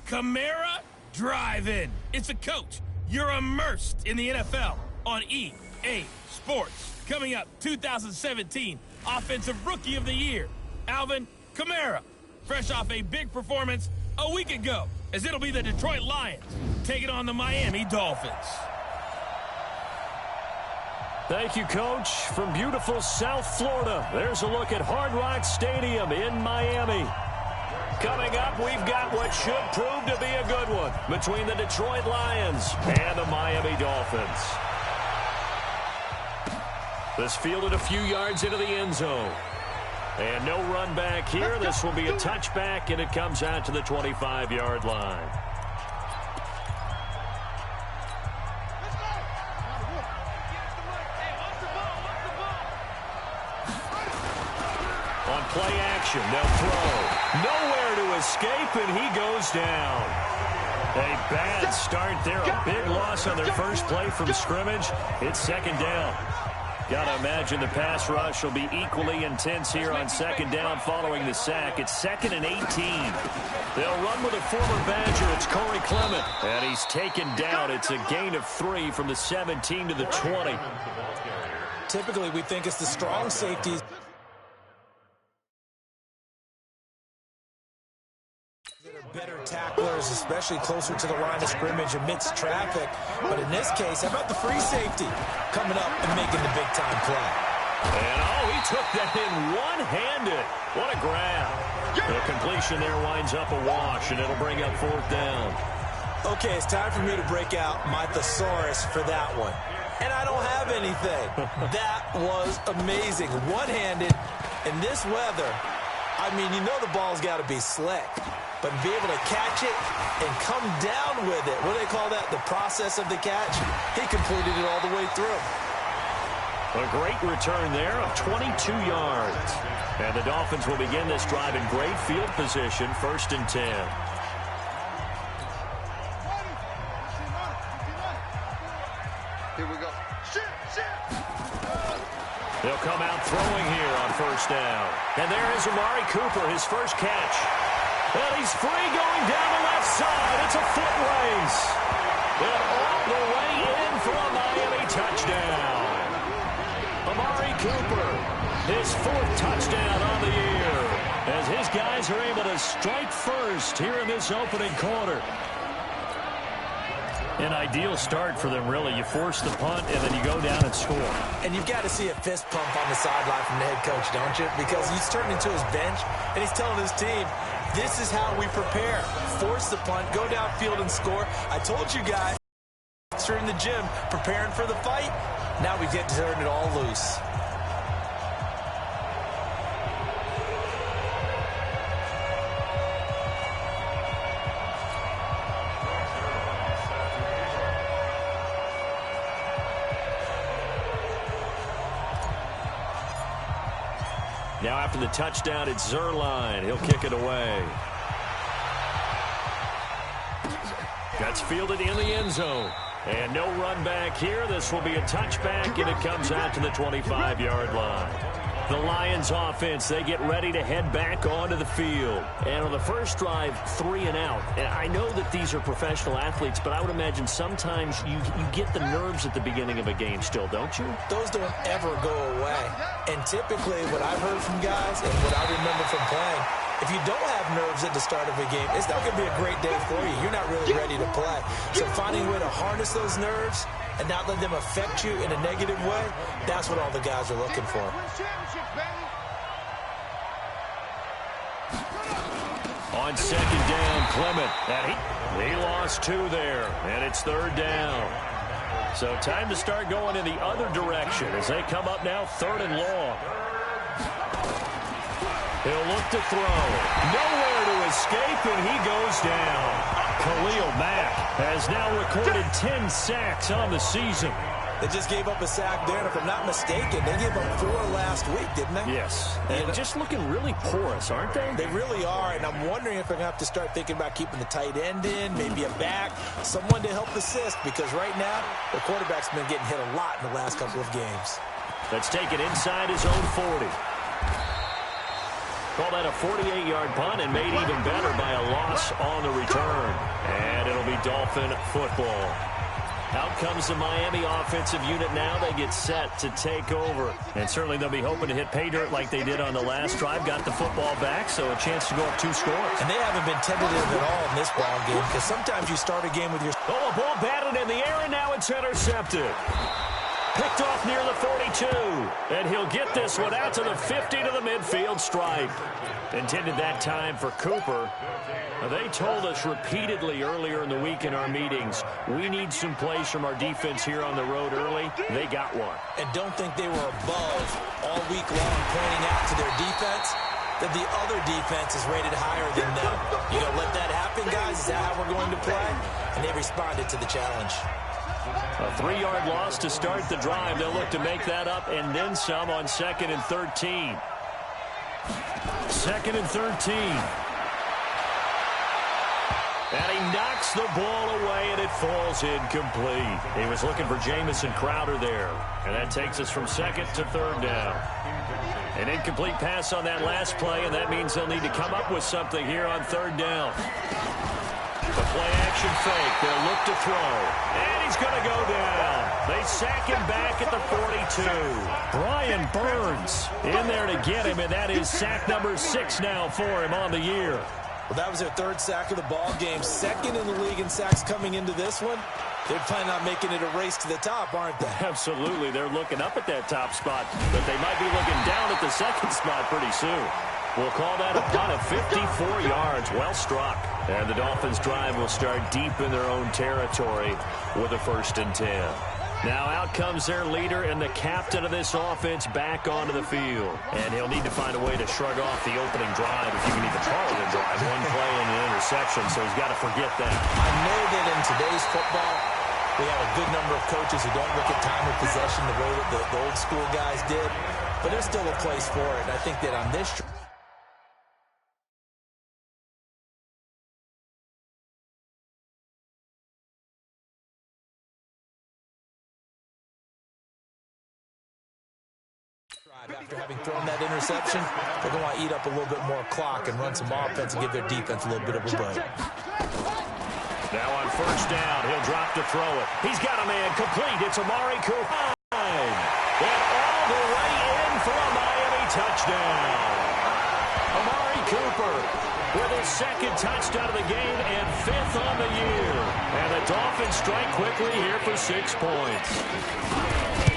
Kamara Drive-In. It's a coach. You're immersed in the NFL on EA Sports. Coming up, 2017 Offensive Rookie of the Year, Alvin Kamara. Fresh off a big performance a week ago, as it'll be the Detroit Lions taking on the Miami Dolphins. Thank you, Coach. From beautiful South Florida, there's a look at Hard Rock Stadium in Miami. Coming up, we've got what should prove to be a good one between the Detroit Lions and the Miami Dolphins. This fielded a few yards into the end zone. And no run back here. This will be a touchback, and it comes out to the 25-yard line. On play action, they'll throw. Nowhere to escape, and he goes down. A bad start there. A big loss on their first play from scrimmage. It's second down. Got to imagine the pass rush will be equally intense here on second down following the sack. It's 2nd and 18. They'll run with a former Badger. It's Corey Clement. And he's taken down. It's a gain of 3 from the 17 to the 20. Typically, we think it's the strong safeties. Better tacklers, especially closer to the line of scrimmage amidst traffic. But in this case, how about the free safety coming up and making the big-time play? And, he took that in one-handed. What a grab. The completion there winds up a wash, and it'll bring up 4th down. Okay, it's time for me to break out my thesaurus for that one. And I don't have anything. That was amazing. One-handed in this weather. I mean, you know the ball's got to be slick. But be able to catch it and come down with it. What do they call that? The process of the catch? He completed it all the way through. A great return there of 22 yards. And the Dolphins will begin this drive in great field position, 1st and 10. Here we go. They'll come out throwing here on 1st down. And there is Amari Cooper, his first catch. And he's free going down the left side. It's a foot race. And all the way in for a Miami touchdown. Amari Cooper, his 4th touchdown on the year, as his guys are able to strike first here in this opening quarter. An ideal start for them, really. You force the punt, and then you go down and score. And you've got to see a fist pump on the sideline from the head coach, don't you? Because he's turning into his bench, and he's telling his team, this is how we prepare. Force the punt, go downfield and score. I told you guys, you're in the gym preparing for the fight. Now we get to turn it all loose. Now after the touchdown, it's Zerline. He'll kick it away. That's fielded in the end zone. And no run back here. This will be a touchback, and it comes out to the 25-yard line. The Lions offense, they get ready to head back onto the field. And on the first drive, 3 and out. And I know that these are professional athletes, but I would imagine sometimes you get the nerves at the beginning of a game still, don't you? Those don't ever go away. And typically what I've heard from guys and what I remember from playing, if you don't have nerves at the start of a game, it's not going to be a great day for you. You're not really ready to play. So finding a way to harness those nerves and not let them affect you in a negative way, that's what all the guys are looking for. On second down, Clement. And he lost 2 there, and it's 3rd down. So time to start going in the other direction as they come up now 3rd and long. He'll look to throw. Nowhere to escape, and he goes down. Khalil Mack has now recorded 10 sacks on the season. They just gave up a sack there, and if I'm not mistaken, they gave up 4 last week, didn't they? Yes. And just looking really porous, aren't they? They really are, and I'm wondering if they're going to have to start thinking about keeping the tight end in, maybe a back, someone to help assist, because right now, the quarterback's been getting hit a lot in the last couple of games. That's taken inside his own 40. Call that a 48-yard punt and made even better by a loss on the return. And it'll be Dolphin football. Out comes the Miami offensive unit now. They get set to take over. And certainly they'll be hoping to hit pay dirt like they did on the last drive. Got the football back, so a chance to go up 2 scores. And they haven't been tentative at all in this ball game because sometimes you start a game with your... Oh, a ball batted in the air, and now it's intercepted. Picked off near the 42. And he'll get this one out to the 50 to the midfield stripe. Intended that time for Cooper. They told us repeatedly earlier in the week in our meetings, we need some plays from our defense here on the road early. They got one. And don't think they were above all week long pointing out to their defense that the other defense is rated higher than them. You gonna let that happen, guys? Is that how we're going to play? And they responded to the challenge. A 3-yard loss to start the drive. They'll look to make that up and then some on 2nd and 13. 2nd and 13. And he knocks the ball away, and it falls incomplete. He was looking for Jamison Crowder there. And that takes us from 2nd to 3rd down. An incomplete pass on that last play, and that means they'll need to come up with something here on 3rd down. The play-action fake. They'll look to throw. And he's going to go down. They sack him back at the 42. Brian Burns in there to get him, and that is sack number 6 now for him on the year. Well, that was their 3rd sack of the ball game. 2nd in the league in sacks coming into this one. They're planning on making it a race to the top, aren't they? Absolutely. They're looking up at that top spot, but they might be looking down at the 2nd spot pretty soon. We'll call that a punt of 54 yards. Well struck. And the Dolphins' drive will start deep in their own territory with a 1st and 10. Now out comes their leader and the captain of this offense back onto the field. And he'll need to find a way to shrug off the opening drive, if you can even call it a drive. 1 play and an interception, so he's got to forget that. I know that in today's football, we have a good number of coaches who don't look at time of possession the way that the old school guys did. But there's still a place for it. And I think that on this after having thrown that interception, they're going to want to eat up a little bit more clock and run some offense and give their defense a little bit of a break. Now on 1st down, he'll drop to throw it. He's got a man complete. It's Amari Cooper. And all the way in for a Miami touchdown. Amari Cooper with his 2nd touchdown of the game and 5th on the year. And the Dolphins strike quickly here for 6 points.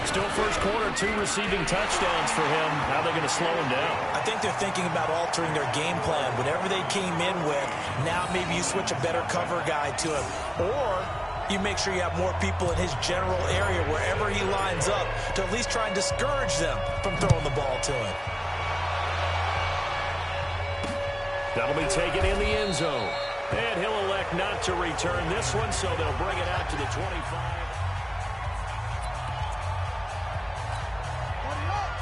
Still first quarter, 2 receiving touchdowns for him. How are they going to slow him down? I think they're thinking about altering their game plan. Whatever they came in with, now maybe you switch a better cover guy to him. Or you make sure you have more people in his general area wherever he lines up to at least try and discourage them from throwing the ball to him. That'll be taken in the end zone. And he'll elect not to return this one, so they'll bring it out to the 25.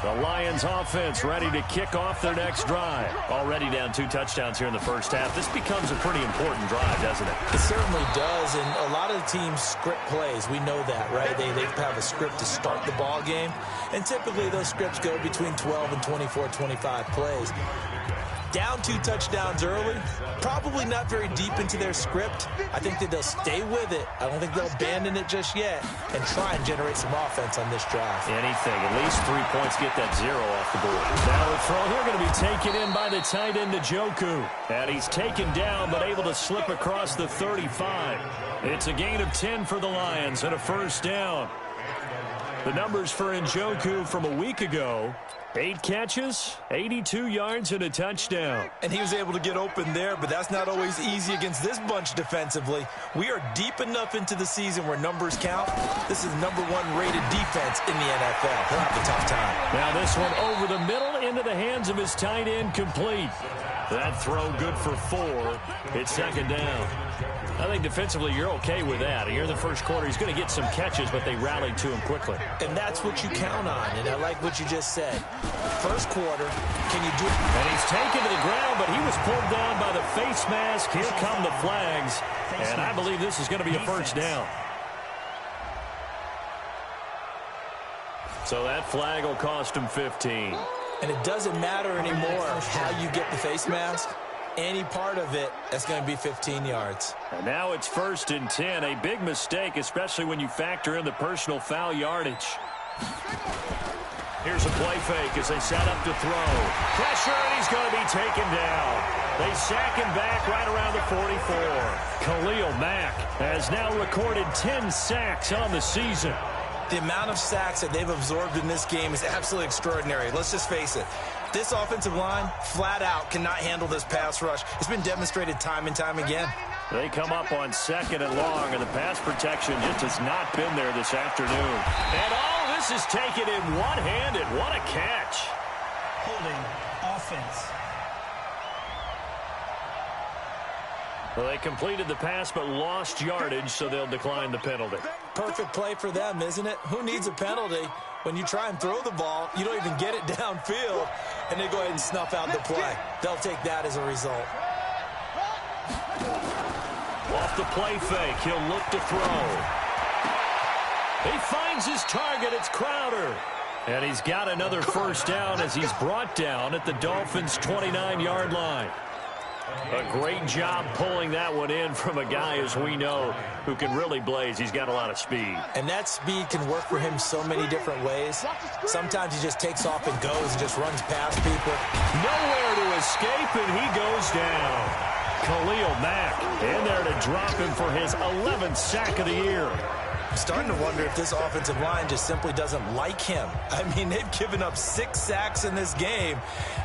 The Lions offense ready to kick off their next drive. Already down 2 touchdowns here in the first half. This becomes a pretty important drive, doesn't it? It certainly does, and a lot of the teams script plays. We know that, right? They have a script to start the ball game, and typically those scripts go between 12 and 24, 25 plays. Down 2 touchdowns early, probably not very deep into their script. I think that they'll stay with it. I don't think they'll abandon it just yet and try and generate some offense on this drive. Anything. At least 3 points, get that 0 off the board. Now the throw here going to be taken in by the tight end, Njoku. And he's taken down but able to slip across the 35. It's a gain of 10 for the Lions and a 1st down. The numbers for Njoku from a week ago: 8 catches, 82 yards, and a touchdown. And he was able to get open there, but that's not always easy against this bunch defensively. We are deep enough into the season where numbers count. This is #1 rated defense in the NFL. He'll have a tough time. Now this one over the middle into the hands of his tight end, complete. That throw good for 4. It's 2nd down. I think defensively you're okay with that. Here in the first quarter, he's going to get some catches, but they rallied to him quickly. And that's what you count on, and I like what you just said. First quarter, can you do it? And he's taken to the ground, but he was pulled down by the face mask. Here come the flags, and I believe this is going to be a 1st down. So that flag will cost him 15. And it doesn't matter anymore how you get the face mask. Any part of it, that's going to be 15 yards. And now it's 1st and 10. A big mistake, especially when you factor in the personal foul yardage. Here's a play fake as they set up to throw. Pressure, and he's going to be taken down. They sack him back right around the 44. Khalil Mack has now recorded 10 sacks on the season. The amount of sacks that they've absorbed in this game is absolutely extraordinary. Let's just face it. This offensive line, flat out, cannot handle this pass rush. It's been demonstrated time and time again. They come up on 2nd and long, and the pass protection just has not been there this afternoon. And all this is taken in one-handed. What a catch. Holding offense. Well, they completed the pass but lost yardage, so they'll decline the penalty. Perfect play for them, isn't it? Who needs a penalty? When you try and throw the ball, you don't even get it downfield, and they go ahead and snuff out the play. They'll take that as a result. Off the play fake, he'll look to throw. He finds his target. It's Crowder. And he's got another first down as he's brought down at the Dolphins' 29-yard line. A great job pulling that one in from a guy, as we know, who can really blaze. He's got a lot of speed. And that speed can work for him so many different ways. Sometimes he just takes off and goes and just runs past people. Nowhere to escape, and he goes down. Khalil Mack in there to drop him for his 11th sack of the year. I'm starting to wonder if this offensive line just simply doesn't like him. I mean, they've given up 6 sacks in this game.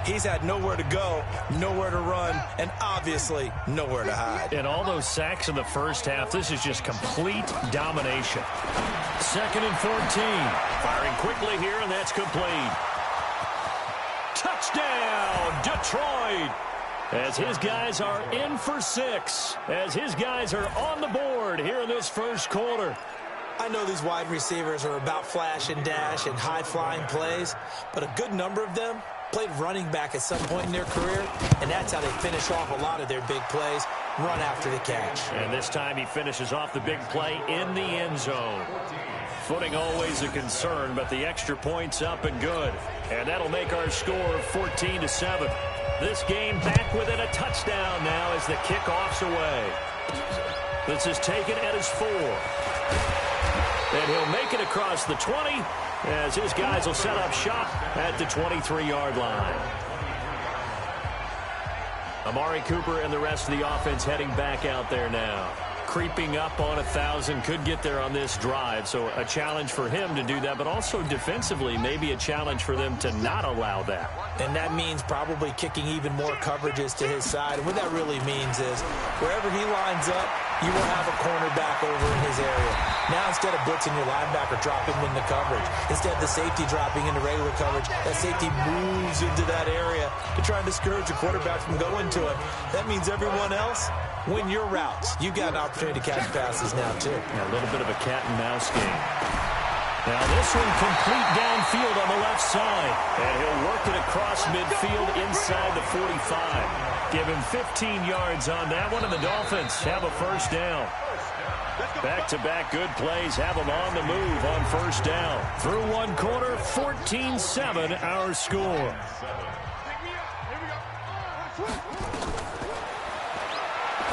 He's had nowhere to go, nowhere to run, and obviously nowhere to hide. And all those sacks in the first half, this is just complete domination. 2nd and 14. Firing quickly here, and that's complete. Touchdown, Detroit! As his guys are in for 6. As his guys are on the board here in this first quarter. I know these wide receivers are about flash and dash and high-flying plays, but a good number of them played running back at some point in their career, and that's how they finish off a lot of their big plays, run after the catch. And this time he finishes off the big play in the end zone. Footing always a concern, but the extra point's up and good. And that'll make our score 14-7. This game back within a touchdown now as the kickoff's away. This is taken at his 4. And he'll make it across the 20 as his guys will set up shop at the 23-yard line. Amari Cooper and the rest of the offense heading back out there now. Creeping up on 1,000, could get there on this drive. So a challenge for him to do that, but also defensively maybe a challenge for them to not allow that. And that means probably kicking even more coverages to his side. And what that really means is wherever he lines up, you will have a cornerback over in his area. Now instead of blitzing your linebacker, drop him into coverage. Instead of the safety dropping into regular coverage, that safety moves into that area to try and discourage the quarterback from going to him. That means everyone else, win your routes. You got an opportunity to catch passes now, too. Yeah, a little bit of a cat and mouse game. Now this one complete downfield on the left side. And he'll work it across midfield inside the 45. Give him 15 yards on that one, and the Dolphins have a first down. Back-to-back good plays have them on the move on first down. Through one quarter, 14-7 our score.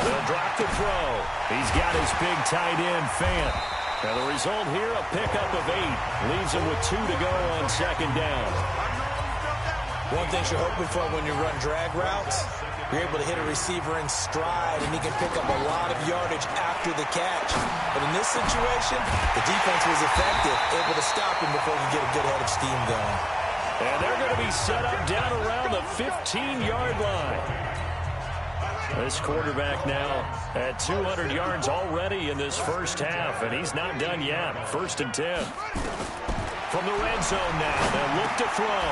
They'll drop the throw. He's got his big tight end, Fant. Now the result here, a pickup of 8. Leaves him with 2 to go on second down. One thing you're hoping for when you run drag routes, you're able to hit a receiver in stride, and he can pick up a lot of yardage after the catch. But in this situation, the defense was effective, able to stop him before he could get a good head of steam going. And they're going to be set up down around the 15-yard line. This quarterback now at 200 yards already in this first half, and he's not done yet. 1st and 10. From the red zone now, they'll look to throw.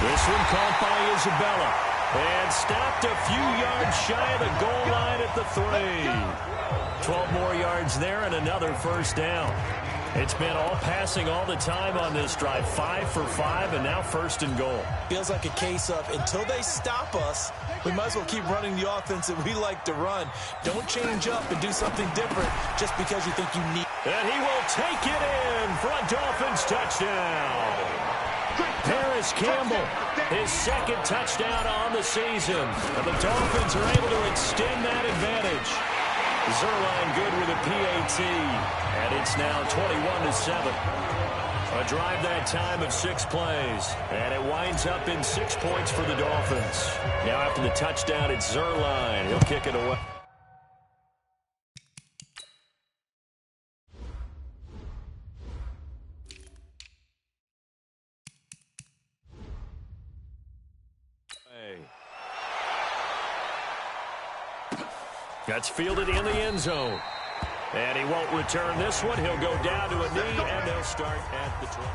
This one caught by Isabella. And stopped a few yards shy of the goal line at the 3. 12 more yards there and another first down. It's been all passing all the time on this drive. 5 for 5, and now 1st and goal. Feels like a case of until they stop us, we might as well keep running the offense that we like to run. Don't change up and do something different just because you think you need. And he will take it in for a Dolphins touchdown. Paris Campbell, his second touchdown on the season. And the Dolphins are able to extend that advantage. Zerline good with a PAT. And it's now 21-7. A drive that time of 6 plays. And it winds up in 6 points for the Dolphins. Now after the touchdown, it's Zerline. He'll kick it away. That's fielded in the end zone. And he won't return this one. He'll go down to a knee, and they'll start at the 20.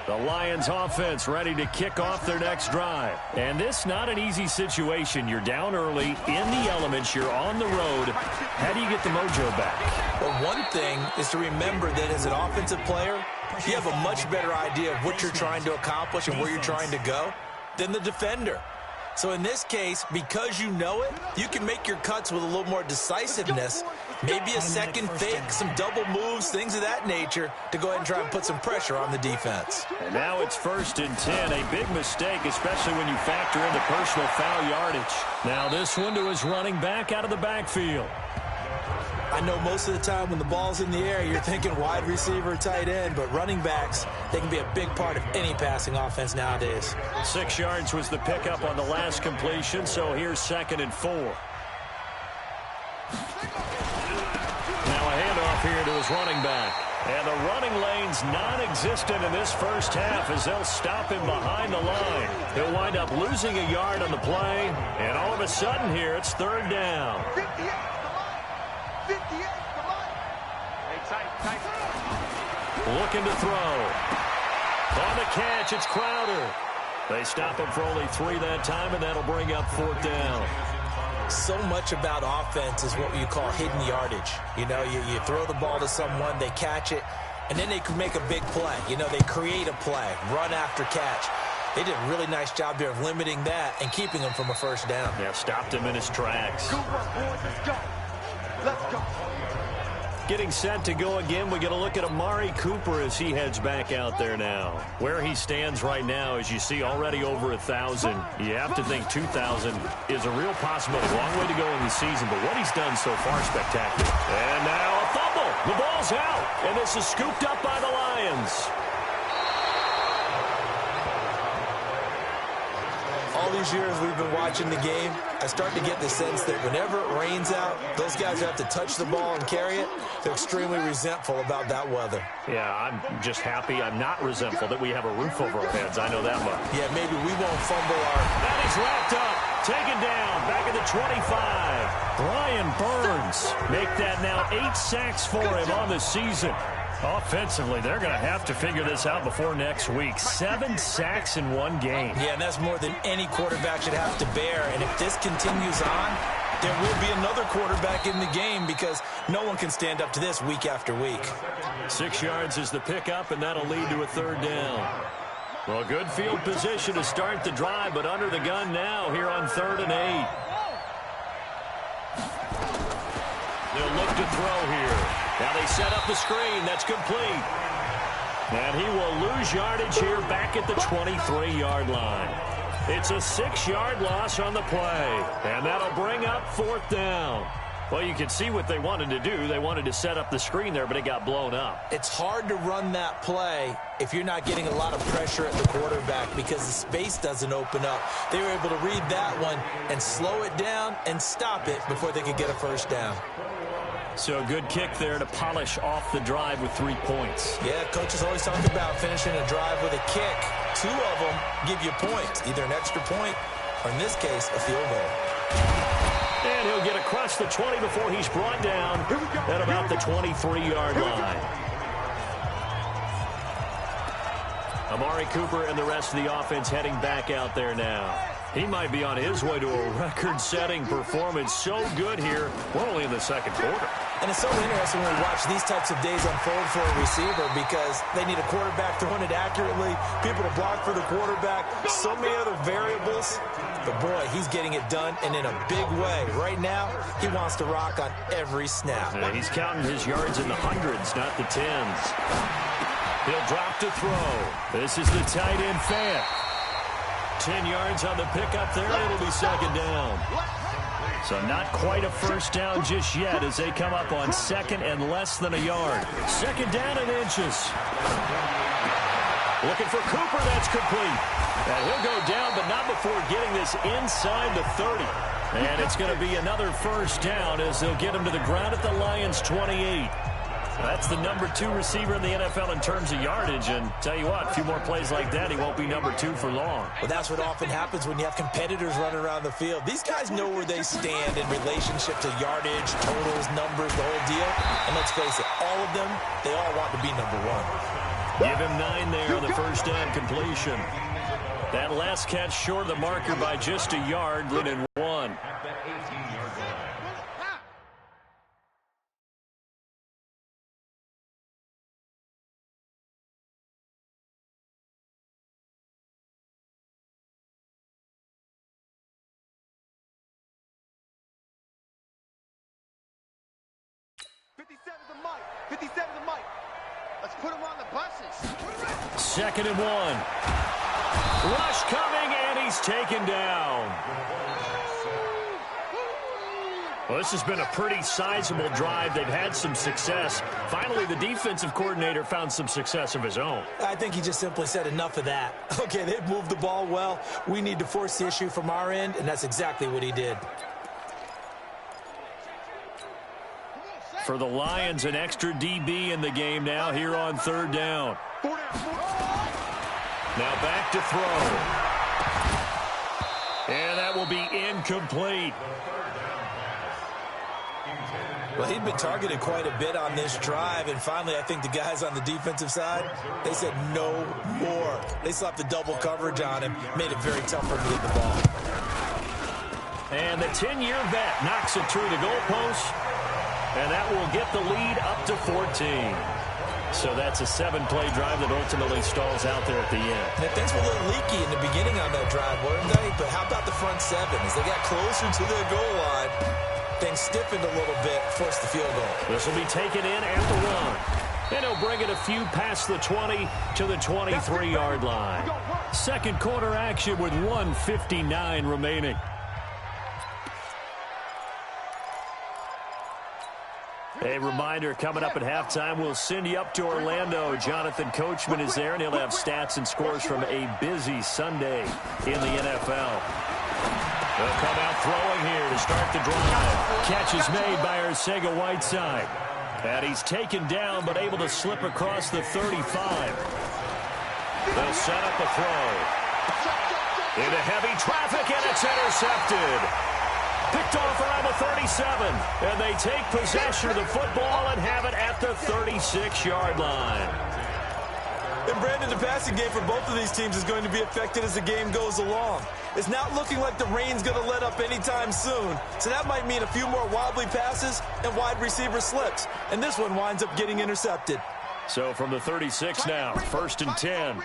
The Lions offense ready to kick off their next drive. And this not an easy situation. You're down early, in the elements, you're on the road. How do you get the mojo back? Well, one thing is to remember that as an offensive player, you have a much better idea of what you're trying to accomplish and where you're trying to go than the defender. So in this case, because you know it, you can make your cuts with a little more decisiveness, maybe a second fake, some double moves, things of that nature, to go ahead and try and put some pressure on the defense. And now it's 1st and 10, a big mistake, especially when you factor in the personal foul yardage. Now this one to his running back out of the backfield. I know most of the time when the ball's in the air, you're thinking wide receiver, tight end, but running backs, they can be a big part of any passing offense nowadays. 6 yards was the pickup on the last completion, so here's 2nd and 4. Now a handoff here to his running back. And the running lane's non-existent in this first half as they'll stop him behind the line. He'll wind up losing a yard on the play, and all of a sudden here it's 3rd down. Looking to throw. On the catch, it's Crowder. They stop him for only 3 that time, and that'll bring up 4th down. So much about offense is what you call hidden yardage. You know, you throw the ball to someone, they catch it, and then they can make a big play. You know, they create a play, run after catch. They did a really nice job there of limiting that and keeping him from a 1st down. Yeah, stopped him in his tracks. Good work, boys. Let's go. Let's go. Getting set to go again, we get a look at Amari Cooper as he heads back out there now. Where he stands right now, as you see, already over 1,000. You have to think 2,000 is a real possibility. Long way to go in the season, but what he's done so far, spectacular. And now a fumble. The ball's out, and this is scooped up by the Lions. All these years we've been watching the game, I start to get the sense that whenever it rains out, those guys who have to touch the ball and carry it, they're extremely resentful about that weather. Yeah, I'm just happy I'm not resentful that we have a roof over our heads. I know that much. Yeah, maybe we won't fumble our... That is wrapped up. Taken down. Back at the 25. Brian Burns make that now 8 sacks for him on the season. Offensively, they're going to have to figure this out before next week. 7 sacks in 1 game. Yeah, and that's more than any quarterback should have to bear. And if this continues on, there will be another quarterback in the game because no one can stand up to this week after week. 6 yards is the pickup, and that'll lead to a 3rd down. Well, good field position to start the drive, but under the gun now here on 3rd and 8. They'll look to throw here. Now they set up the screen. That's complete. And he will lose yardage here back at the 23-yard line. It's a 6-yard loss on the play. And that'll bring up 4th down. Well, you can see what they wanted to do. They wanted to set up the screen there, but it got blown up. It's hard to run that play if you're not getting a lot of pressure at the quarterback because the space doesn't open up. They were able to read that one and slow it down and stop it before they could get a 1st down. So a good kick there to polish off the drive with 3 points. Yeah, coaches always talk about finishing a drive with a kick. 2 of them give you points, either an extra point or, in this case, a field goal. And he'll get across the 20 before he's brought down at about the 23-yard line. Amari Cooper and the rest of the offense heading back out there now. He might be on his way to a record-setting performance. So good here. We're only in the 2nd quarter. And it's so interesting when we watch these types of days unfold for a receiver because they need a quarterback throwing it accurately, people to block for the quarterback, so many other variables. But, boy, he's getting it done, and in a big way. Right now, he wants to rock on every snap. He's counting his yards in the hundreds, not the tens. He'll drop to throw. This is the tight end fan. 10 yards on the pickup there. It'll be second down. So not quite a first down just yet as they come up on second and less than a yard. Second down and inches. Looking for Cooper. That's complete. And he'll go down, but not before getting this inside the 30. And it's going to be another first down as they'll get him to the ground at the Lions' 28. That's the number 2 receiver in the NFL in terms of yardage. And tell you what, a few more plays like that, he won't be number 2 for long. Well, that's what often happens when you have competitors running around the field. These guys know where they stand in relationship to yardage, totals, numbers, the whole deal. And let's face it, all of them, they all want to be number 1. Give him 9 there on the first down completion. That last catch short of the marker by just a yard, leading 1. Let's put him on the buses. Second and 1. Rush coming, and he's taken down. Well, this has been a pretty sizable drive. They've had some success. Finally, the defensive coordinator found some success of his own. I think he just simply said enough of that. Okay, they've moved the ball well. We need to force the issue from our end, and that's exactly what he did. For the Lions, an extra DB in the game now here on third down. Now back to throw. And that will be incomplete. Well, he'd been targeted quite a bit on this drive, and finally I think the guys on the defensive side, they said no more. They slapped the double coverage on him, made it very tough for him to get the ball. And the 10-year vet knocks it through the goalpost. And that will get the lead up to 14. So that's a 7-play drive that ultimately stalls out there at the end. And things were a little leaky in the beginning on that drive, weren't they? But how about the front 7? As they got closer to their goal line, things stiffened a little bit, forced the field goal. This will be taken in at the 1. And he'll bring it a few past the 20 to the 23-yard line. Second quarter action with 1:59 remaining. A reminder, coming up at halftime, we'll send you up to Orlando. Jonathan Coachman is there, and he'll have stats and scores from a busy Sunday in the NFL. They'll come out throwing here to start the drive. Catch is made by Arcega-Whiteside. And he's taken down, but able to slip across the 35. They'll set up a throw. Into heavy traffic, and it's intercepted. Picked off around the 37, and they take possession of the football and have it at the 36-yard line. And Brandon, the passing game for both of these teams is going to be affected as the game goes along. It's not looking like the rain's going to let up anytime soon, so that might mean a few more wobbly passes and wide receiver slips, and this one winds up getting intercepted. So from the 36 now, 1st and 10.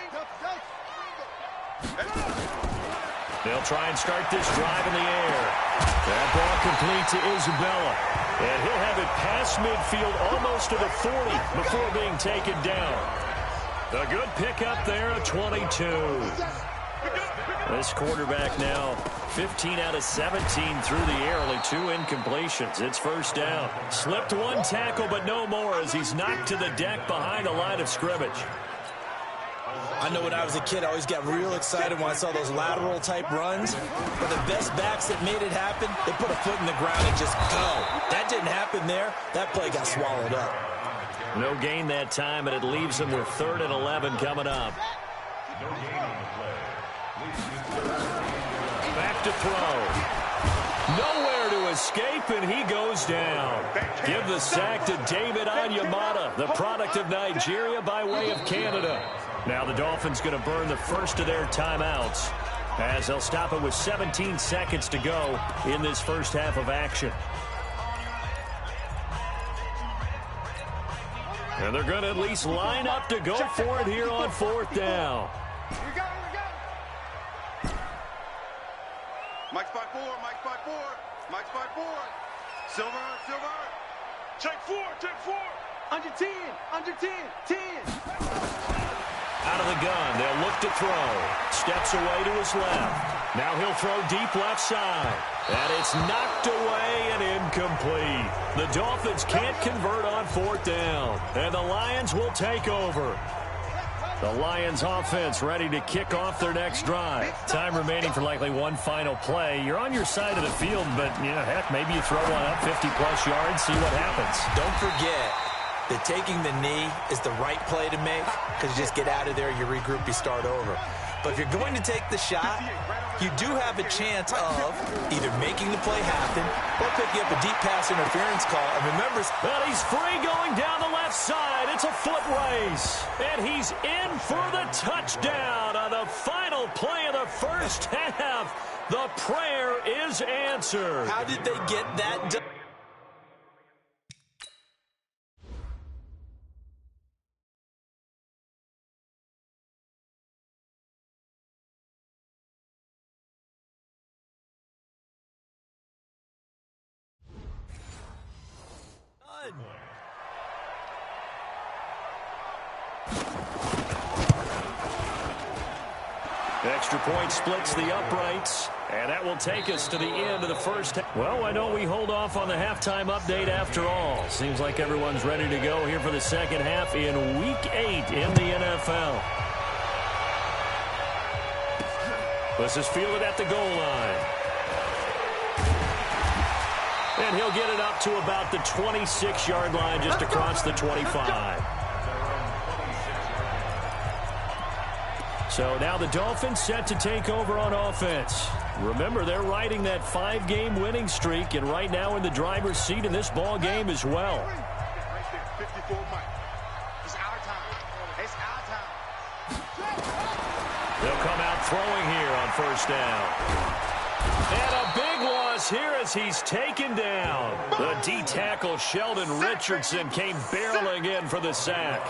They'll try and start this drive in the air. That ball complete to Isabella. And he'll have it past midfield almost to the 40 before being taken down. A good pickup there, a 22. This quarterback now 15 out of 17 through the air, only 2 incompletions. It's first down. Slipped one tackle, but no more as he's knocked to the deck behind the line of scrimmage. I know when I was a kid, I always got real excited when I saw those lateral-type runs. But the best backs that made it happen, they put a foot in the ground and just go. That didn't happen there. That play got swallowed up. No gain that time, and it leaves them with 3rd and 11 coming up. Back to throw. Nowhere to escape, and he goes down. Give the sack to David Onyemata, the product of Nigeria by way of Canada. Now the Dolphins going to burn the first of their timeouts as they'll stop it with 17 seconds to go in this first half of action. And they're going to at least line up to go for it here on 4th down. Mike's by 4, Mike's by 4, Mike's by 4. Silver. Check 4. Under 10, 10. Out of the gun, they'll look to throw. Steps away to his left. Now he'll throw deep left side. And it's knocked away and incomplete. The Dolphins can't convert on 4th down. And the Lions will take over. The Lions offense ready to kick off their next drive. Time remaining for likely one final play. You're on your side of the field, but, heck, maybe you throw one up 50-plus yards, see what happens. Don't forget that taking the knee is the right play to make because you just get out of there, you regroup, you start over. But if you're going to take the shot, you do have a chance of either making the play happen or picking up a deep pass interference call. And remember, well, he's free going down the left side. It's a foot race. And he's in for the touchdown on the final play of the first half. The prayer is answered. How did they get that done? Extra point splits the uprights, and that will take us to the end of the first half. Well, why don't we hold off on the halftime update after all? Seems like everyone's ready to go here for the second half in Week 8 in the NFL. This is fielded at the goal line. And he'll get it up to about the 26-yard line just across the 25. So now the Dolphins set to take over on offense. Remember, they're riding that 5-game winning streak, and right now in the driver's seat in this ball game as well. Right there, 54 Mike. It's our time. It's our time. They'll come out throwing here on first down. And a big loss here as he's taken down. The D-tackle Sheldon Richardson came barreling in for the sack.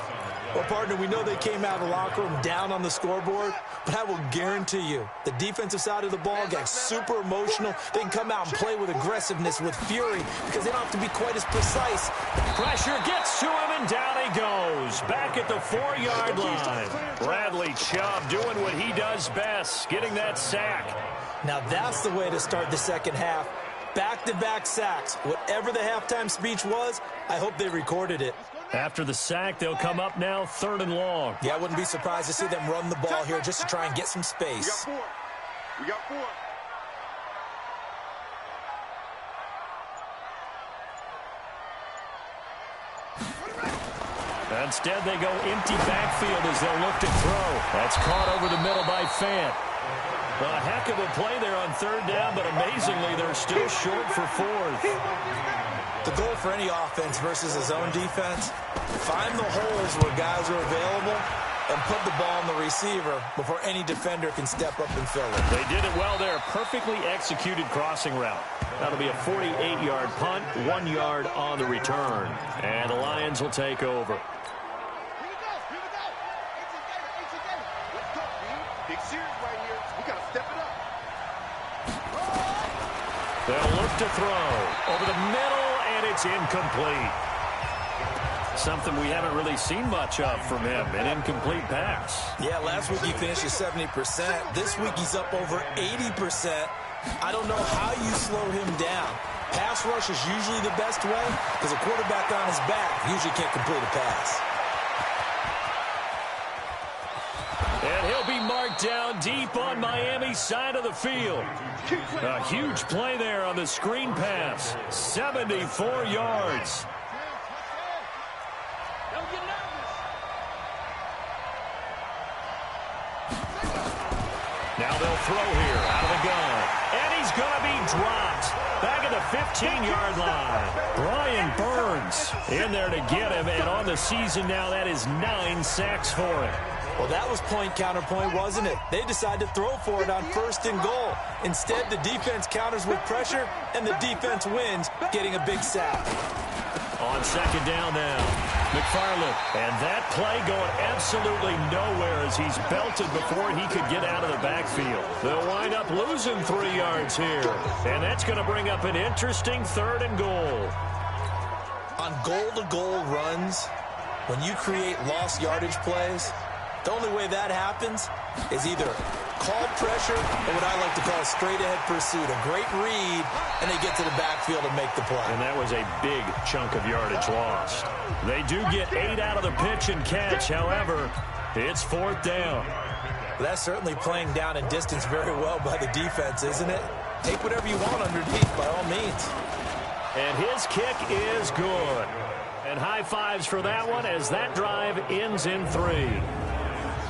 Well, partner, we know they came out of the locker room down on the scoreboard, but I will guarantee you the defensive side of the ball got super emotional. They can come out and play with aggressiveness, with fury, because they don't have to be quite as precise. Pressure gets to him, and down he goes. Back at the 4-yard line. Bradley Chubb doing what he does best, getting that sack. Now that's the way to start the second half. Back-to-back sacks. Whatever the halftime speech was, I hope they recorded it. After the sack, they'll come up now 3rd and long. Yeah, I wouldn't be surprised to see them run the ball here just to try and get some space. We got 4. Instead, they go empty backfield as they'll look to throw. That's caught over the middle by Fant. A heck of a play there on 3rd down, but amazingly, they're still short for 4th. The goal for any offense versus his own defense, find the holes where guys are available and put the ball on the receiver before any defender can step up and fill it. They did it well there. Perfectly executed crossing route. That'll be a 48-yard punt, 1 yard on the return. And the Lions will take over. Here we go. It's a game. Let's go, dude. Big series right here. We got to step it up. They'll look to throw over the middle, and it's incomplete. Something we haven't really seen much of from him, an incomplete pass. Yeah, last week he finished at 70%. This week he's up over 80%. I don't know how you slow him down. Pass rush is usually the best way because a quarterback on his back usually can't complete a pass. And he'll be marked down deep on Miami's side of the field. A huge play there on the screen pass. 74 yards. Now they'll throw here out of the gun. And he's going to be dropped. Back at the 15-yard line. Brian Burns in there to get him. And on the season now, that is 9 sacks for him. Well, that was point counterpoint, wasn't it? They decided to throw for it on 1st and goal. Instead, the defense counters with pressure, and the defense wins, getting a big sack. On 2nd down now. McFarland. And that play going absolutely nowhere as he's belted before he could get out of the backfield. They'll wind up losing 3 yards here. And that's going to bring up an interesting 3rd and goal. On goal-to-goal runs, when you create lost yardage plays, the only way that happens is either called pressure or what I like to call straight-ahead pursuit. A great read, and they get to the backfield and make the play. And that was a big chunk of yardage lost. They do get 8 out of the pitch and catch. However, it's 4th down. Well, that's certainly playing down and distance very well by the defense, isn't it? Take whatever you want underneath, by all means. And his kick is good. And high fives for that one as that drive ends in 3.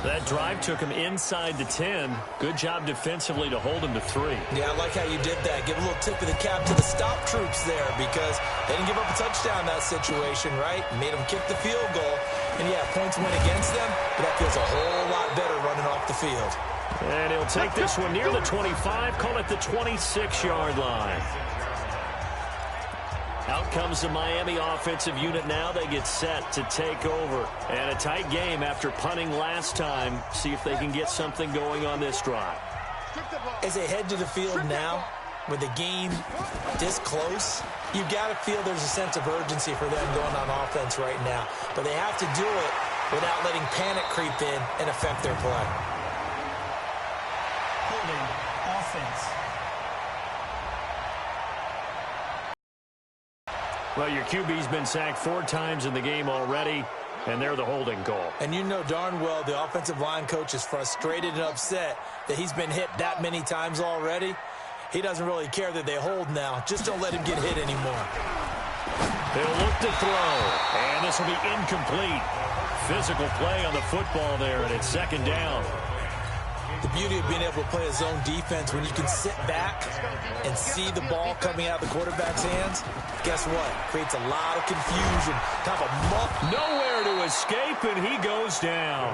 That drive took him inside the 10. Good job defensively to hold him to 3. Yeah, I like how you did that. Give a little tip of the cap to the stop troops there because they didn't give up a touchdown in that situation, right? Made them kick the field goal. And, yeah, points went against them, but that feels a whole lot better running off the field. And he'll take this one near the 25, call it the 26-yard line. Out comes the Miami offensive unit now. They get set to take over. And a tight game after punting last time. See if they can get something going on this drive. As they head to the field now, with the game this close, you got to feel there's a sense of urgency for them going on offense right now. But they have to do it without letting panic creep in and affect their play. Holding offense. Well, your QB's been sacked 4 times in the game already, and they're the holding call. And you know darn well the offensive line coach is frustrated and upset that he's been hit that many times already. He doesn't really care that they hold now. Just don't let him get hit anymore. They'll look to throw, and this will be incomplete. Physical play on the football there, and it's 2nd down. The beauty of being able to play a zone defense when you can sit back and see the ball coming out of the quarterback's hands, guess what? Creates a lot of confusion. Kind of a muff. Nowhere to escape, and he goes down.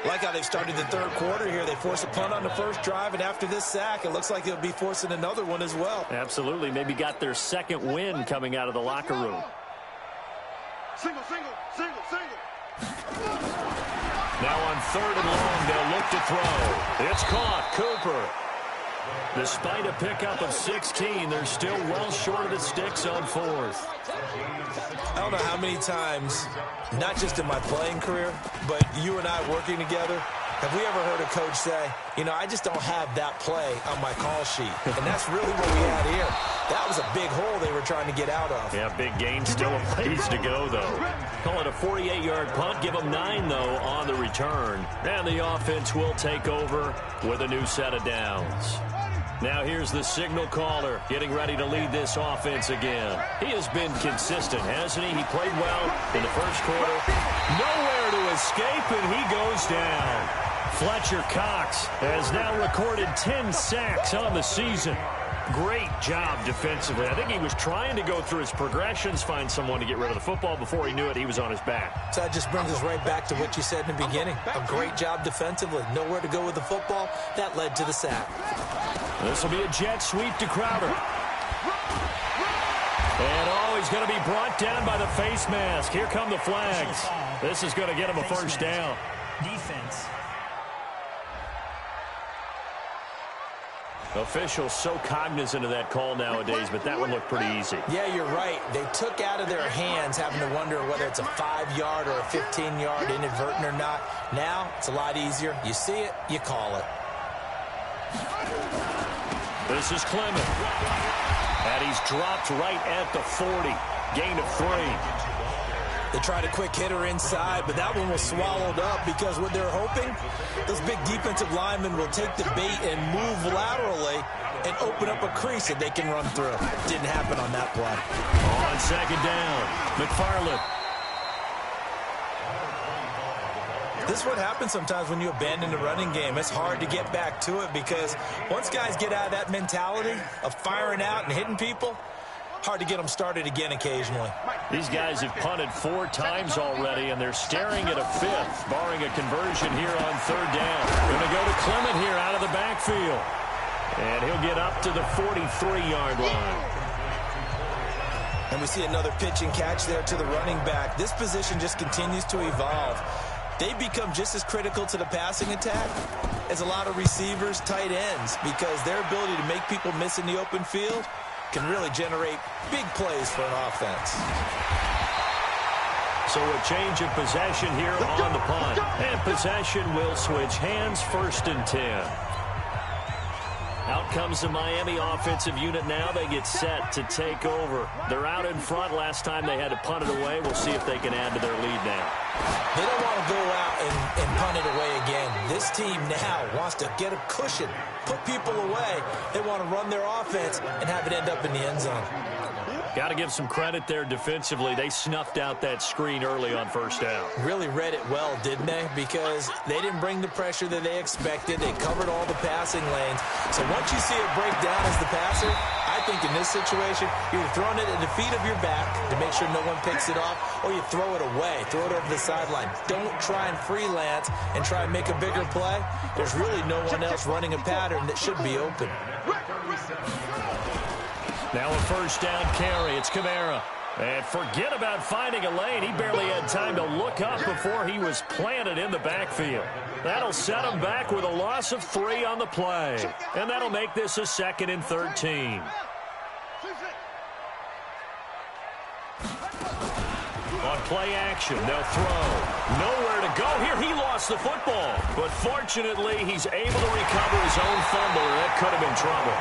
Like how they've started the 3rd quarter here. They force a punt on the first drive, and after this sack, it looks like they'll be forcing another one as well. Absolutely. Maybe got their 2nd win coming out of the locker room. Single, single, single, single. Now on 3rd and long, they'll look to throw. It's caught. Cooper. Despite a pickup of 16, they're still well short of the sticks on 4th. I don't know how many times, not just in my playing career, but you and I working together, have we ever heard a coach say, you know, I just don't have that play on my call sheet. And that's really what we had here. That was a big hole they were trying to get out of. Yeah, big gain. Still a ways to go, though. Call it a 48-yard punt. Give them 9, though, on the return. And the offense will take over with a new set of downs. Now here's the signal caller getting ready to lead this offense again. He has been consistent, hasn't he? He played well in the first quarter. Nowhere to escape, and he goes down. Fletcher Cox has now recorded 10 sacks on the season. Great job defensively. I think he was trying to go through his progressions, find someone to get rid of the football. Before he knew it, he was on his back. So that just brings us right back to what you said in the beginning. A great job defensively. Nowhere to go with the football. That led to the sack. This will be a jet sweep to Crowder. And he's going to be brought down by the face mask. Here come the flags. This is going to get him a first down. Defense. Officials so cognizant of that call nowadays, but that one looked pretty easy. Yeah, you're right. They took out of their hands having to wonder whether it's a 5-yard or a 15-yard inadvertent or not. Now, it's a lot easier. You see it, you call it. This is Clement. And he's dropped right at the 40. Gain of 3. They tried a quick hitter inside, but that one was swallowed up because what they're hoping, those big defensive linemen will take the bait and move laterally and open up a crease that they can run through. Didn't happen on that play. On second down, McFarland. This is what happens sometimes when you abandon the running game. It's hard to get back to it because once guys get out of that mentality of firing out and hitting people, hard to get them started again occasionally. These guys have punted 4 times already, and they're staring at a 5th, barring a conversion here on third down. Going to go to Clement here out of the backfield. And he'll get up to the 43-yard line. And we see another pitch and catch there to the running back. This position just continues to evolve. They become just as critical to the passing attack as a lot of receivers, tight ends, because their ability to make people miss in the open field can really generate big plays for an offense. So a change of possession here on the punt. And possession will switch hands, 1st and 10. Out comes the Miami offensive unit now. They get set to take over. They're out in front. Last time they had to punt it away. We'll see if they can add to their lead now. They don't want to go out and punt it away again. This team now wants to get a cushion, put people away. They want to run their offense and have it end up in the end zone. Got to give some credit there defensively. They snuffed out that screen early on 1st down. Really read it well, didn't they? Because they didn't bring the pressure that they expected. They covered all the passing lanes. So once you see it break down as the passer, I think in this situation, you're throwing it at the feet of your back to make sure no one picks it off, or you throw it away, throw it over the sideline. Don't try and freelance and try and make a bigger play. There's really no one else running a pattern that should be open. Now a 1st down carry. It's Kamara. And forget about finding a lane. He barely had time to look up before he was planted in the backfield. That'll set him back with a loss of 3 on the play. And that'll make this a 2nd and 13. On play action, they'll throw. Nowhere to go here. He lost the football. But fortunately, he's able to recover his own fumble, or that could have been trouble.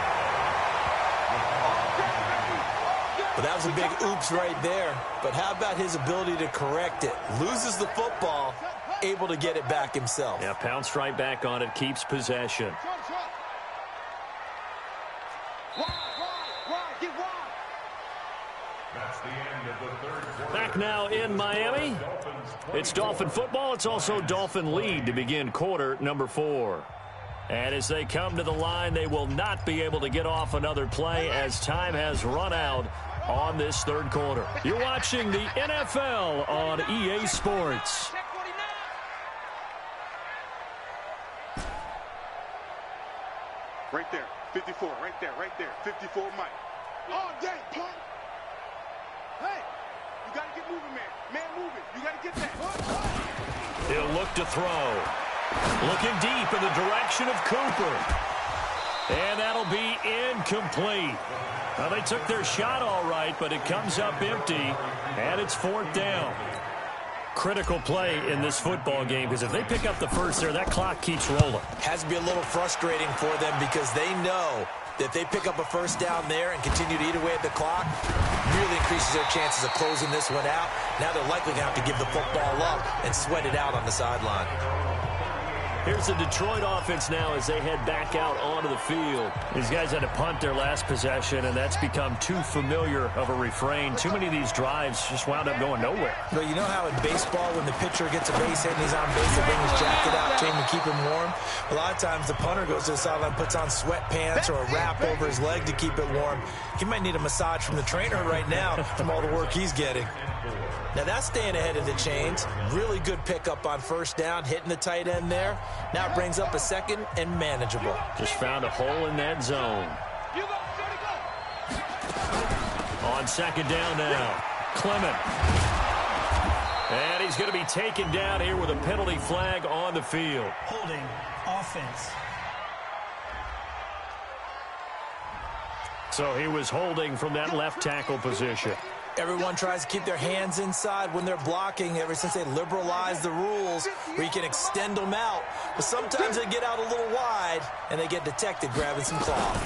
Well, that was a big oops right there. But how about his ability to correct it? Loses the football, able to get it back himself. Yeah, pounced right back on it, keeps possession. Back now in Miami. It's Dolphin football. It's also Dolphin lead to begin quarter number 4. And as they come to the line, they will not be able to get off another play as time has run out on this 3rd quarter. You're watching the NFL on EA Sports. Right there, 54, right there, 54, Mike. All day, punk. Hey, you got to get moving, man. Man moving, you got to get that. He'll look to throw. Looking deep in the direction of Cooper. And that'll be incomplete. Well, they took their shot all right, but it comes up empty, and it's 4th down. Critical play in this football game, because if they pick up the first there, that clock keeps rolling. Has to be a little frustrating for them because they know that if they pick up a 1st down there and continue to eat away at the clock, really increases their chances of closing this one out. Now they're likely going to have to give the football up and sweat it out on the sideline. Here's the Detroit offense now as they head back out onto the field. These guys had to punt their last possession, and that's become too familiar of a refrain. Too many of these drives just wound up going nowhere. But you know how in baseball, when the pitcher gets a base hit and he's on base, they bring his jacket out to him to keep him warm? A lot of times the punter goes to the sideline, puts on sweatpants or a wrap over his leg to keep it warm. He might need a massage from the trainer right now from all the work he's getting. Now that's staying ahead of the chains. Really good pickup on 1st down, hitting the tight end there. Now it brings up a 2nd and manageable. Just found a hole in that zone. On 2nd down now, Clement. And he's going to be taken down here with a penalty flag on the field. Holding offense. So he was holding from that left tackle position. Everyone tries to keep their hands inside when they're blocking ever since they liberalized the rules where you can extend them out. But sometimes they get out a little wide and they get detected grabbing some cloth.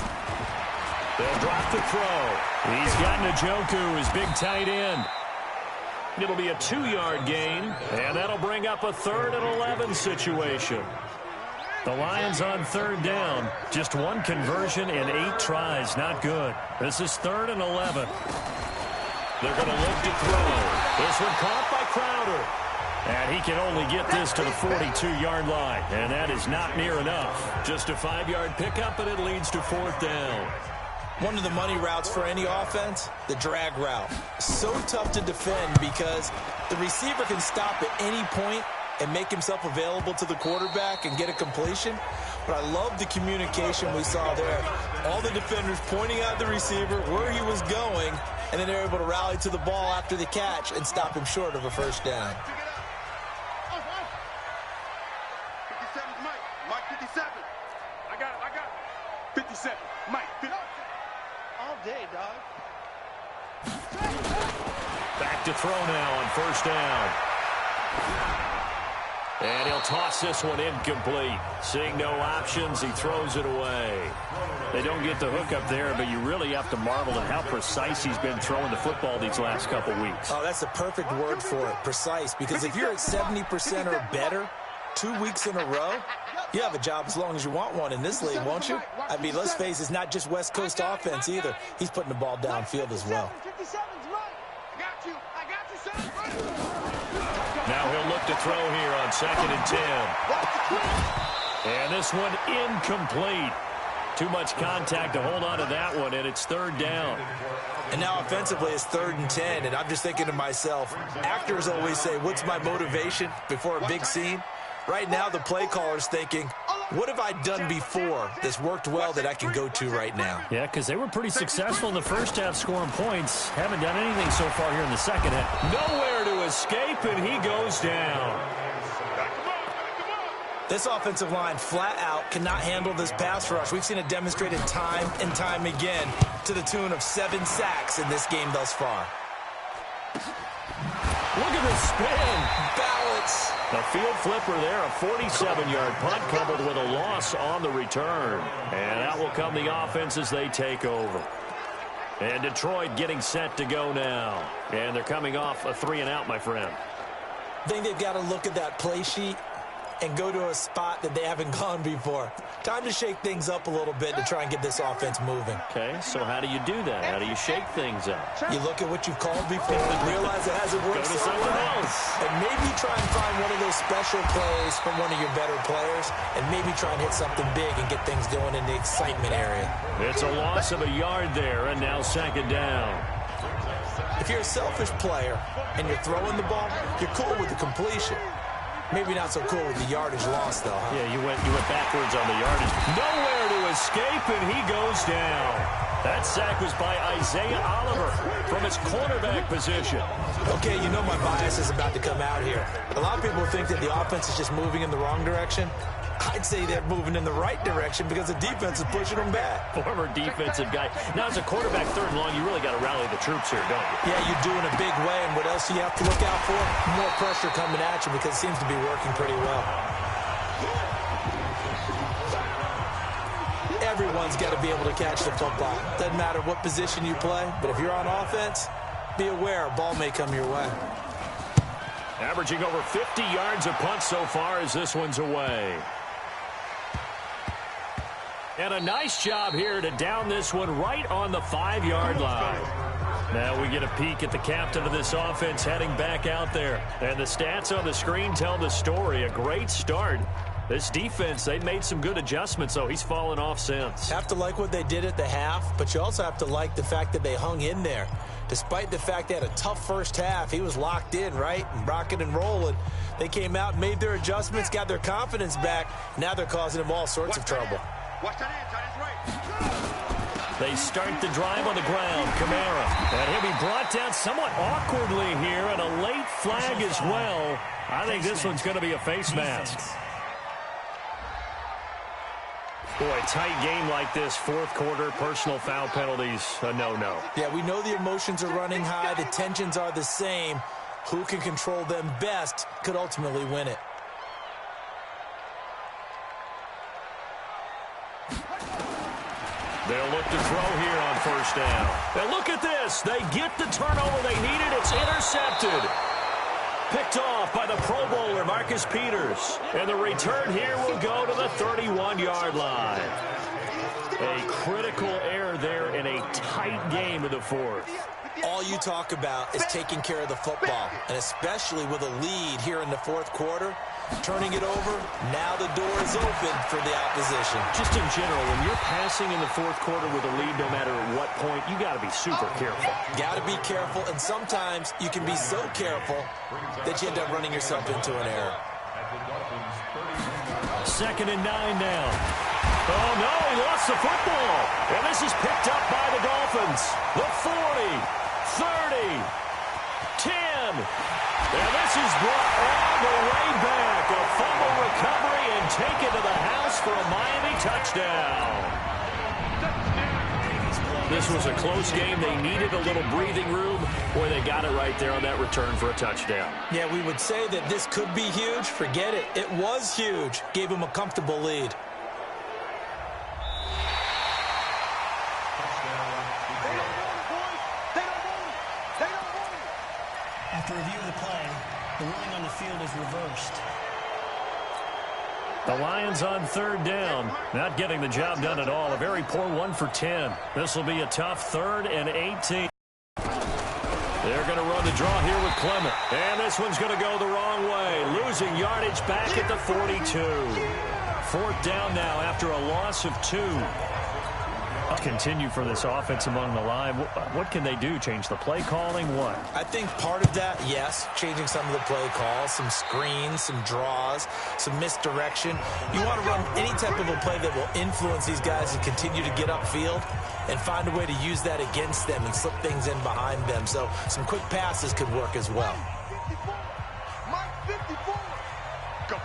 They'll drop the throw. He's got Njoku, his big tight end. It'll be a 2-yard gain, and that'll bring up a 3rd and 11 situation. The Lions on 3rd down. Just one conversion in 8 tries. Not good. This is 3rd and 11. They're going to look to throw. This one caught by Crowder. And he can only get this to the 42-yard line. And that is not near enough. Just a 5-yard pickup, and it leads to 4th down. One of the money routes for any offense, the drag route. So tough to defend because the receiver can stop at any point and make himself available to the quarterback and get a completion. But I love the communication we saw there. All the defenders pointing out the receiver, where he was going, and then they're able to rally to the ball after the catch and stop him short of a first down. 57, Mike. Mike, 57. I got it. 57. Mike, 50. All day, dog. Back to throw now on first down. And he'll toss this one incomplete. Seeing no options, he throws it away. They don't get the hook up there, but you really have to marvel at how precise he's been throwing the football these last couple weeks. Oh, that's the perfect word for it, precise, because if you're at 70% or better 2 weeks in a row, you have a job as long as you want one in this league, won't you? I mean, let's face it, it's not just West Coast offense either. He's putting the ball downfield as well. Now he'll look to throw here on 2nd and 10. And this one incomplete. Too much contact to hold on to that one, and it's 3rd down. And now offensively it's 3rd and 10, and I'm just thinking to myself, actors always say, what's my motivation before a big scene? Right now the play caller's thinking, what have I done before that's worked well that I can go to right now? Yeah, because they were pretty successful in the first half scoring points. Haven't done anything so far here in the second half. Nowhere to escape, and he goes down. This offensive line flat out cannot handle this pass rush. We've seen it demonstrated time and time again to the tune of 7 sacks in this game thus far. Look at the spin. Balance. A field flipper there, a 47-yard punt coupled with a loss on the return. And out will come the offense as they take over. And Detroit getting set to go now. And they're coming off a 3-and-out, my friend. I think they've got to look at that play sheet and go to a spot that they haven't gone before. Time to shake things up a little bit to try and get this offense moving. Okay, so how do you do that? How do you shake things up? You look at what you've called before and realize it hasn't worked Go to so something well. else. And maybe try and find one of those special plays from one of your better players and maybe try and hit something big and get things going in the excitement area. It's a loss of a yard there, and now 2nd down. If you're a selfish player and you're throwing the ball, you're cool with the completion. Maybe not so cool with the yardage loss, though, huh? Yeah, you went backwards on the yardage. Nowhere to escape, and he goes down. That sack was by Isaiah Oliver from his cornerback position. Okay, you know my bias is about to come out here. A lot of people think that the offense is just moving in the wrong direction. I'd say they're moving in the right direction because the defense is pushing them back. Former defensive guy. Now, as a quarterback 3rd and long, you really got to rally the troops here, don't you? Yeah, you do in a big way, and what else do you have to look out for? More pressure coming at you because it seems to be working pretty well. Everyone's got to be able to catch the football. Doesn't matter what position you play, but if you're on offense, be aware a ball may come your way. Averaging over 50 yards a punt so far as this one's away. And a nice job here to down this one right on the 5-yard line. Now we get a peek at the captain of this offense heading back out there. And the stats on the screen tell the story. A great start. This defense, they've made some good adjustments, so he's fallen off since. Have to like what they did at the half, but you also have to like the fact that they hung in there. Despite the fact they had a tough first half, he was locked in, right? And rocking and rolling. They came out, made their adjustments, got their confidence back. Now they're causing him all sorts of trouble. Watch that in, tight end right. They start the drive on the ground. Kamara. And he'll be brought down somewhat awkwardly here, and a late flag as well. I think this one's going to be a face mask. Boy, tight game like this, 4th quarter, personal foul penalties, a no-no. Yeah, we know the emotions are running high. The tensions are the same. Who can control them best could ultimately win it. They'll look to throw here on first down. And look at this. They get the turnover they needed. It's intercepted. Picked off by the Pro Bowler, Marcus Peters. And the return here will go to the 31-yard line. A critical error there in a tight game in the 4th. All you talk about is taking care of the football, and especially with a lead here in the 4th quarter, turning it over, now the door is open for the opposition. Just in general, when you're passing in the 4th quarter with a lead, no matter at what point, you got to be super careful. Got to be careful, and sometimes you can be so careful that you end up running yourself into an error. 2nd and 9 now. Oh, no, he lost the football. And this is picked up by the Dolphins. The 40. 30, 10. And this is brought all the way back. A fumble recovery and taken to the house for a Miami touchdown. This was a close game. They needed a little breathing room. Boy, they got it right there on that return for a touchdown. Yeah, we would say that this could be huge. Forget it. It was huge. Gave them a comfortable lead. After review of the play, the ruling on the field is reversed. The Lions on third down. Not getting the job done at all. A very poor 1 for 10. This will be a tough 3rd and 18. They're going to run the draw here with Clement. And this one's going to go the wrong way. Losing yardage back at the 42. 4th down now after a loss of 2. Continue for this offense among the line. What can they do? Change the play calling? What? I think part of that, yes, changing some of the play calls, some screens, some draws, some misdirection. You want to run any type of a play that will influence these guys and continue to get upfield and find a way to use that against them and slip things in behind them. So some quick passes could work as well. Mike 54. Go.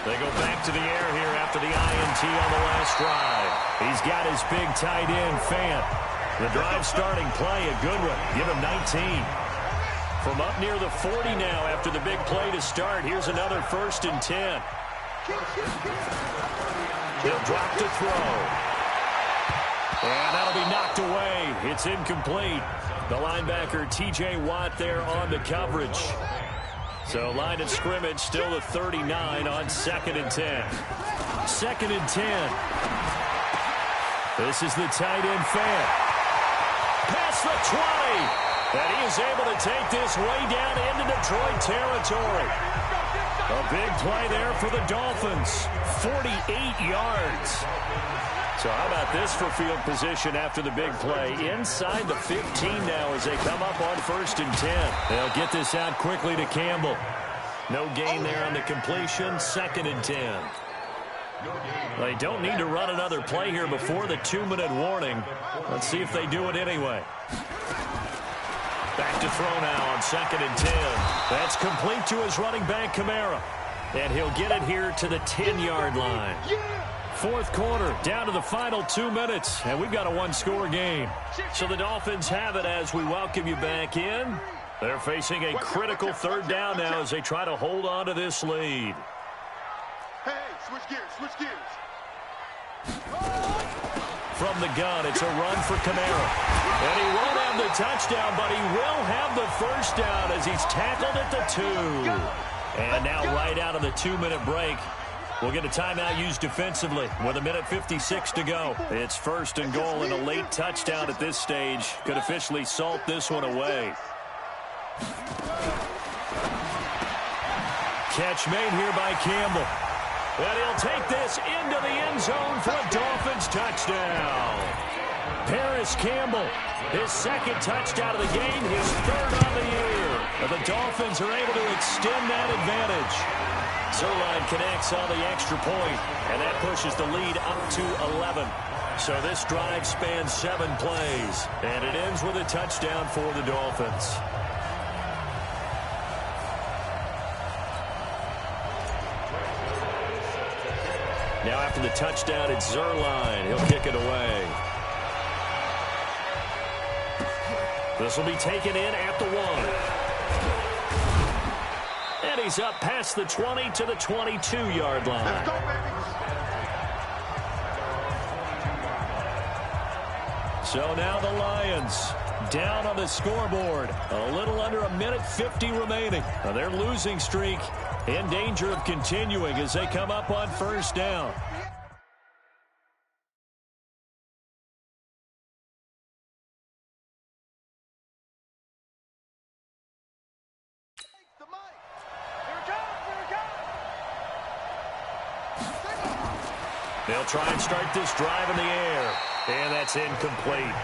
They go back to the air here after the INT on the last drive. He's got his big tight end, Fant. The drive starting play, a good one. Give him 19. From up near the 40 now after the big play to start. Here's another 1st and 10. He'll drop to throw. And that'll be knocked away. It's incomplete. The linebacker, T.J. Watt, there on the coverage. So line of scrimmage still the 39 on 2nd and 10. 2nd and 10. This is the tight end, Fant. Past the 20. And he is able to take this way down into Detroit territory. A big play there for the Dolphins. 48 yards. So how about this for field position after the big play? Inside the 15 now as they come up on 1st and 10. They'll get this out quickly to Campbell. No gain there on the completion. 2nd and 10. They don't need to run another play here before the 2-minute warning. Let's see if they do it anyway. Back to throw now on 2nd and 10. That's complete to his running back, Kamara. And he'll get it here to the 10-yard line. 4th quarter, down to the final 2 minutes, and we've got a 1-score game. So the Dolphins have it as we welcome you back in. They're facing a critical 3rd down now as they try to hold on to this lead. Hey, switch gears, switch gears. From the gun, it's a run for Kamara. And he won't have the touchdown, but he will have the 1st down as he's tackled at the 2. And now right out of the 2-minute break, we'll get a timeout used defensively with 1:56 to go. It's 1st and goal and a late touchdown at this stage could officially salt this one away. Catch made here by Campbell. And he'll take this into the end zone for a Dolphins touchdown. Paris Campbell, his 2nd touchdown of the game, his 3rd on the year. And the Dolphins are able to extend that advantage. Zerline connects on the extra point, and that pushes the lead up to 11. So this drive spans 7 plays, and it ends with a touchdown for the Dolphins. Now after the touchdown, it's Zerline. He'll kick it away. This will be taken in at the 1. And he's up past the 20 to the 22-yard line. Let's go, baby. So now the Lions down on the scoreboard. A little under 1:50 remaining. Now their losing streak in danger of continuing as they come up on 1st down. They'll try and start this drive in the air, and that's incomplete.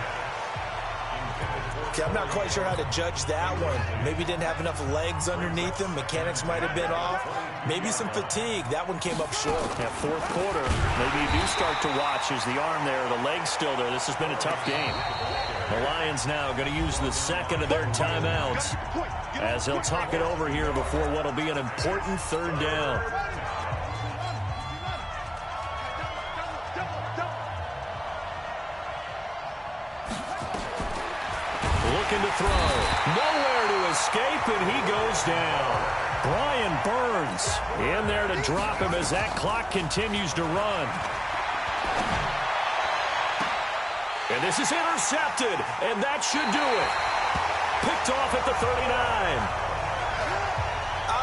Okay, I'm not quite sure how to judge that one. Maybe didn't have enough legs underneath him. Mechanics might have been off. Maybe some fatigue. That one came up short. Yeah, fourth quarter, maybe you do start to watch as the arm there, the leg's still there. This has been a tough game. The Lions now going to use the second of their timeouts as they'll talk it over here before what will be an important third down. Looking to throw. Nowhere to escape, and he goes down. Brian Burns in there to drop him as that clock continues to run. And this is intercepted, and that should do it. Picked off at the 39.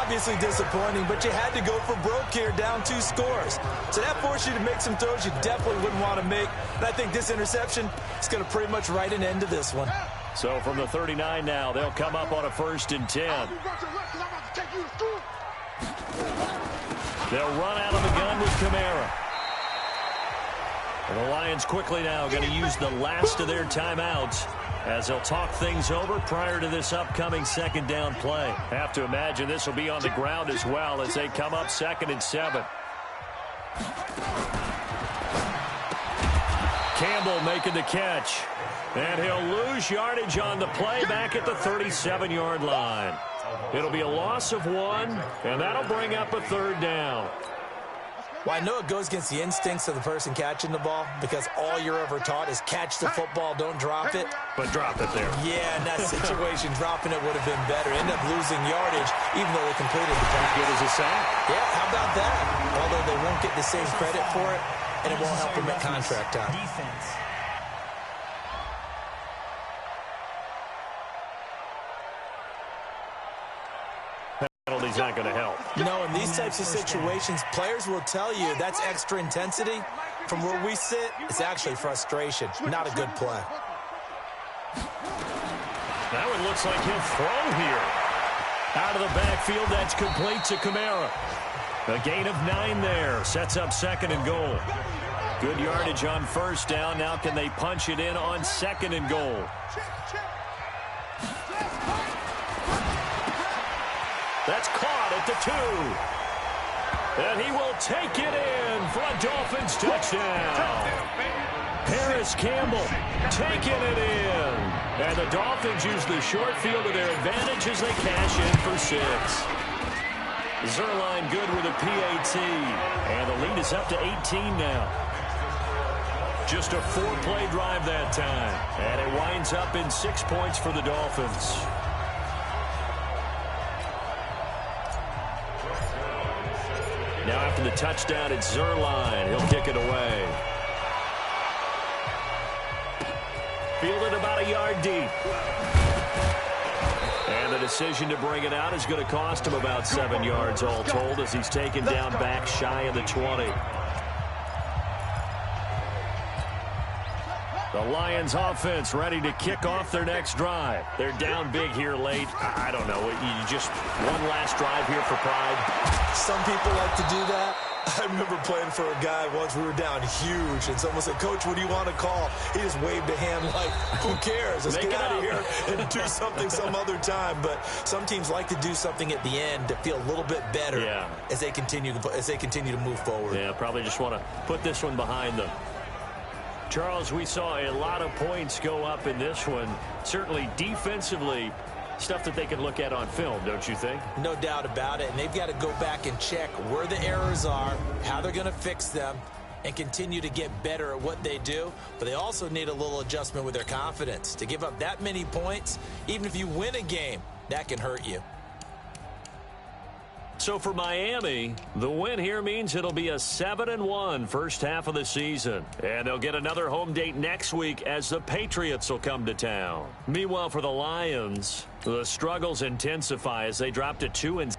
Obviously disappointing, but you had to go for broke here, down 2 scores. So that forced you to make some throws you definitely wouldn't want to make. And I think this interception is going to pretty much write an end to this one. So from the 39 now, they'll come up on a 1st and 10. They'll run out of the gun with Kamara. And the Lions quickly now going to use the last of their timeouts as they'll talk things over prior to this upcoming second down play. Have to imagine this will be on the ground as well as they come up 2nd and 7. Campbell making the catch. And he'll lose yardage on the play back at the 37-yard line. It'll be a loss of 1, and that'll bring up a 3rd down. Well, I know it goes against the instincts of the person catching the ball because all you're ever taught is catch the football, don't drop it. But drop it there. Yeah, in that situation, dropping it would have been better. End up losing yardage, even though they completed the pass. Good as a sack. Yeah, how about that? Although they won't get the same credit for it, and it won't help them at contract time. Defense. Penalty's not going to help. No, in these types of situations, players will tell you that's extra intensity. From where we sit, it's actually frustration, not a good play. That one looks like he'll throw here. Out of the backfield, that's complete to Kamara. A gain of 9 there, sets up 2nd and goal. Good yardage on 1st down. Now can they punch it in on 2nd and goal? That's caught at the 2. And he will take it in for a Dolphins touchdown. Harris Campbell taking it in. And the Dolphins use the short field to their advantage as they cash in for 6. Zerline good with a PAT. And the lead is up to 18 now. Just a 4-play drive that time. And it winds up in 6 points for the Dolphins. Now after the touchdown, it's Zerline. He'll kick it away. Fielded about a yard deep. And the decision to bring it out is going to cost him about 7 yards all told as he's taken down back shy of the 20. The Lions offense ready to kick off their next drive. They're down big here late. I don't know. You just one last drive here for pride. Some people like to do that. I remember playing for a guy once. We were down huge, and someone said, "Coach, what do you want to call?" He just waved a hand like, "Who cares? Let's get out of here and do something some other time." But some teams like to do something at the end to feel a little bit better as they continue to move forward. Yeah, probably just want to put this one behind them. Charles, we saw a lot of points go up in this one. Certainly defensively, stuff that they can look at on film, don't you think? No doubt about it. And they've got to go back and check where the errors are, how they're going to fix them, and continue to get better at what they do. But they also need a little adjustment with their confidence. To give up that many points, even if you win a game, that can hurt you. So for Miami, the win here means it'll be a 7-1 first half of the season. And they'll get another home date next week as the Patriots will come to town. Meanwhile, for the Lions, the struggles intensify as they drop to 2-6